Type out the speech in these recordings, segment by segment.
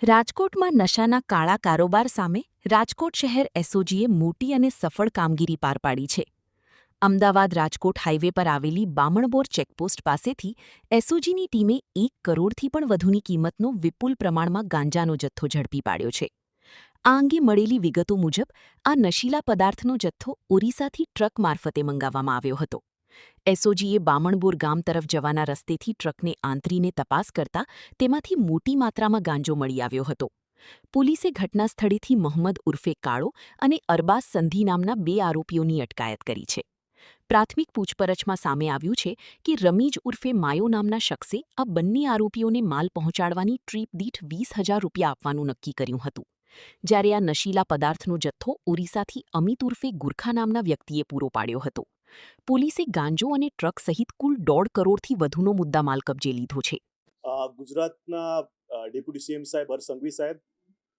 રાજકોટમાં નશાના કાળા કારોબાર સામે રાજકોટ શહેર એસઓજીએ મોટી અને સફળ કામગીરી પાર પાડી છે. અમદાવાદ રાજકોટ હાઇવે પર આવેલી બામણબોર ચેકપોસ્ટ પાસેથી એસઓજીની ટીમે 1 કરોડથી પણ વધુની કિંમતનો વિપુલ પ્રમાણમાં ગાંજાનો જથ્થો ઝડપી પાડ્યો છે. આ અંગે મળેલી વિગતો મુજબ આ નશીલા પદાર્થનો જથ્થો ઓરિસ્સાથી ટ્રક મારફતે મંગાવવામાં આવ્યો હતો. એસઓજીએ બામણબોર ગામ તરફ જવાના રસ્તેથી ટ્રકને આંતરીને તપાસ કરતા તેમાંથી મોટી માત્રામાં ગાંજો મળી આવ્યો હતો. પોલીસે ઘટના સ્થળેથી મોહમ્મદ ઉર્ફે કાળો અને અરબાઝ સંધી નામના 2 આરોપીઓની અટકાયત કરી છે. પ્રાથમિક પૂછપરછમાં સામે આવ્યું છે કે રમીજ ઉર્ફે માયો નામના શખ્સે આ બંને આરોપીઓને માલ પહોંચાડવાની ટ્રીપ દીઠ 20,000 રૂપિયા આપવાનું નક્કી કર્યું હતું. જ્યારે આ નશીલા પદાર્થનો જથ્થો ઓરિસ્સાથી અમિત ઉર્ફે ગુરખા નામના વ્યક્તિએ પૂરો પાડ્યો હતો. પોલીસે ગાંજો અને ટ્રક સહિત કુલ 1.5 કરોડથી વધુનો મુદ્દામાલ કબજે લીધો છે. ગુજરાતના ડેપ્યુટી સીએમ સાહેબ હર્ષ સંઘવી સાહેબ,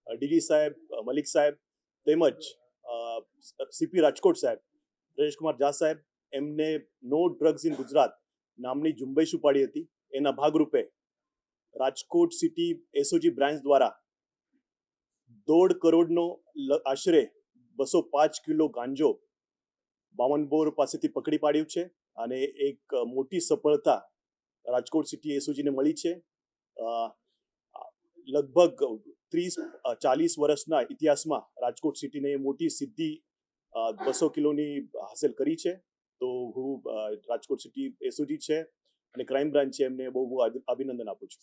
ડીડી સાહેબ મલિક સાહેબ તેમજ સીપી રાજકોટ સાહેબ રાજેશકુમાર ઝા સાહેબ એમને નો ડ્રગ્સ ઇન ગુજરાત નામની ઝુંબેશ ઉપાડી હતી. એના ભાગરૂપે રાજકોટ સિટી એસઓજી બ્રાન્ચ દ્વારા 1.5 કરોડનો આશરે 205 કિલો ગાંજો બામણબોર પાસેથી પકડી પાડ્યું છે અને એક મોટી સફળતા રાજકોટ સિટી એસઓજીને મળી છે. લગભગ 30-40 વર્ષના ઇતિહાસમાં રાજકોટ સિટીને મોટી સિદ્ધિ 200 કિલોની હાંસલ કરી છે. તો હું રાજકોટ સિટી એસઓજી છે અને ક્રાઇમ બ્રાન્ચ છે એમને બહુ અભિનંદન આપું છું.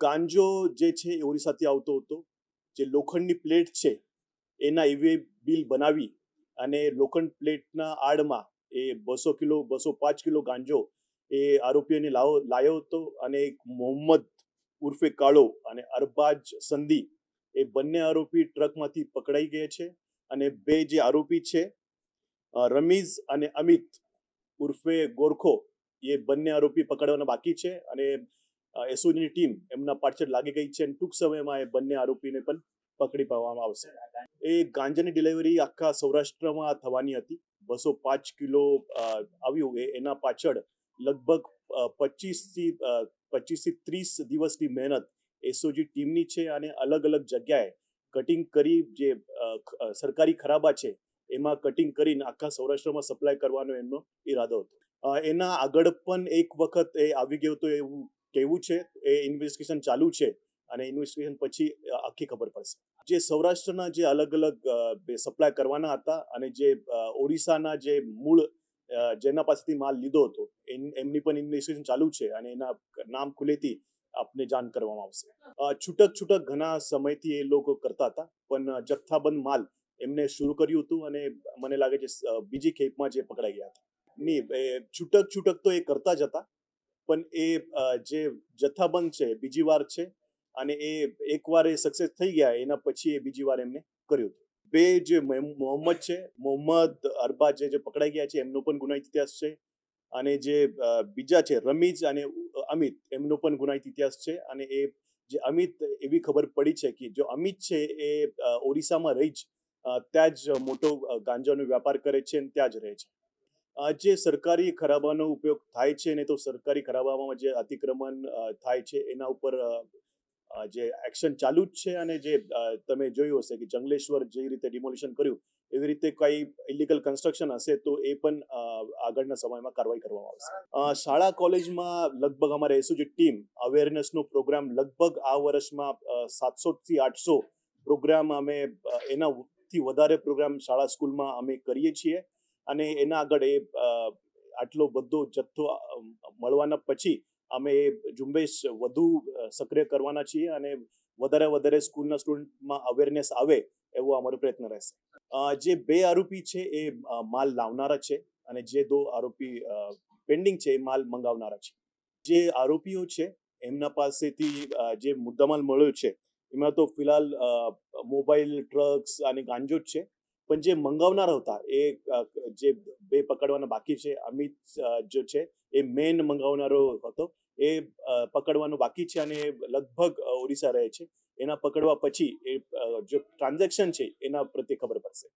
ગાંજો જે છે એ ઓરિસ્સાથી આવતો હતો. જે લોખંડની પ્લેટ છે એના ઈવે બિલ બનાવી અને લોખંડ પ્લેટના આડમાં એ 205 કિલો ગાંજો એ આરોપીઓને લાયો હતો અને એક મોહમ્મદ ઉર્ફે કાળો અને અરબાજ સંધી એ બંને આરોપી ટ્રકમાંથી પકડાઈ ગયા છે અને 2 જે આરોપી છે રમીઝ અને અમિત ઉર્ફે ગોરખો એ બંને આરોપી પકડવાના બાકી છે અને એસઓજીની ટીમ એમના પાછળ લાગી ગઈ છે અને ટૂંક સમયમાં એ બંને આરોપીને પણ પકડી પાડવામાં આવશે. એ ગાંજાની ડિલિવરી આખા સૌરાષ્ટ્રમાં થવાની હતી. 205 કિલો આવ્યું એના પાછળ લગભગ 25 થી 30 દિવસની મહેનત એસઓજી ટીમની છે અને અલગ અલગ જગ્યાએ કટિંગ કરી જે સરકારી ખરાબા છે એમાં કટિંગ કરીને આખા સૌરાષ્ટ્રમાં સપ્લાય કરવાનો એમનો ઈરાદો હતો. એના આગળ પણ એક વખત એ આવી ગયો તો એવું કહેવું છે. એ ઇન્વેસ્ટિગેશન ચાલુ છે અને ઇન્વેસ્ટિગેશન પછી આખી ખબર પડશે. જે સૌરાષ્ટ્રના જે અલગ અલગ સપ્લાય કરવાના હતા અને જે ઓરિસ્સાના જે મૂળ જેના પાસેથી માલ લીધો હતો એમની પણ ઇન્વેસ્ટિગેશન ચાલુ છે અને એના નામ ખુલેથી આપને જાણ કરવામાં આવશે. છૂટક ઘણા સમયથી એ લોકો કરતા હતા પણ જથ્થાબંધ માલ એમને શરૂ કર્યું હતું અને મને લાગે છે બીજી ખેપમાં જે પકડાઈ ગયા હતા. નહીં, છૂટક તો એ કરતા જ હતા પણ એ જે જથ્થાબંધ છે બીજી વાર છે અને એ એકવાર એ સક્સેસ થઈ ગયા એના પછી એ બીજી વાર એમને કર્યું હતું. 2 જે મોહમ્મદ છે, મોહમ્મદ અરબાજ જે પકડાઈ ગયા છે એમનો પણ ગુનાહિત ઇતિહાસ છે અને જે બીજા છે રમીજ અને અમિત એમનો પણ ગુનાહિત ઇતિહાસ છે અને એ જે અમિત એવી ખબર પડી છે કે જો અમિત છે એ ઓરિસ્સામાં રહી જ ત્યાં જ મોટો ગાંજાનો વ્યાપાર કરે છે અને ત્યાં જ રહે છે. જે સરકારી ખરાબાનો ઉપયોગ થાય છે ને તો સરકારી ખરાબામાં જે અતિક્રમણ થાય છે એના ઉપર જે એક્શન ચાલુ જ છે અને જે તમે જોયું હશે કે જંગલેશ્વર જે રીતે ડિમોલિશન કર્યું એવી રીતે કઈ ઇલીગલ કન્સ્ટ્રક્શન હશે તો એ પણ આગળના સમયમાં કાર્યવાહી કરવામાં આવશે. શાળા કોલેજમાં લગભગ અમારે એસઓજી ટીમ અવેરનેસનો પ્રોગ્રામ લગભગ આ વર્ષમાં 700 થી 800 પ્રોગ્રામ અમે એનાથી વધારે પ્રોગ્રામ શાળા સ્કૂલમાં અમે કરીએ છીએ અને એના આગળ એ આટલો બધો જથ્થો મળવાના પછી અમે એ ઝુંબેશ વધુ સક્રિય કરવાના છીએ અને વધારે સ્કૂલના સ્ટુડન્ટમાં અવેરનેસ આવે એવો અમારો પ્રયત્ન રહેશે. જે 2 આરોપી છે એ માલ લાવનારા છે અને જે 2 આરોપી પેન્ડિંગ છે એ માલ મંગાવનારા છે. જે આરોપીઓ છે એમના પાસેથી જે મુદ્દામાલ મળ્યો છે એમાં તો ફિલહાલ મોબાઈલ, ડ્રગ્સ અને ગાંજો જ છે પણ જે મંગાવનારા હતા એ જે 2 પકડવાના બાકી છે. અમિત જો છે એ મેઇન મંગાવનારો હતો એ પકડવાનું બાકી છે અને લગભગ ઓરિસ્સા રહે છે. એના પકડવા પછી એ જો ટ્રાન્ઝેક્શન છે એના પ્રત્યે ખબર પડશે.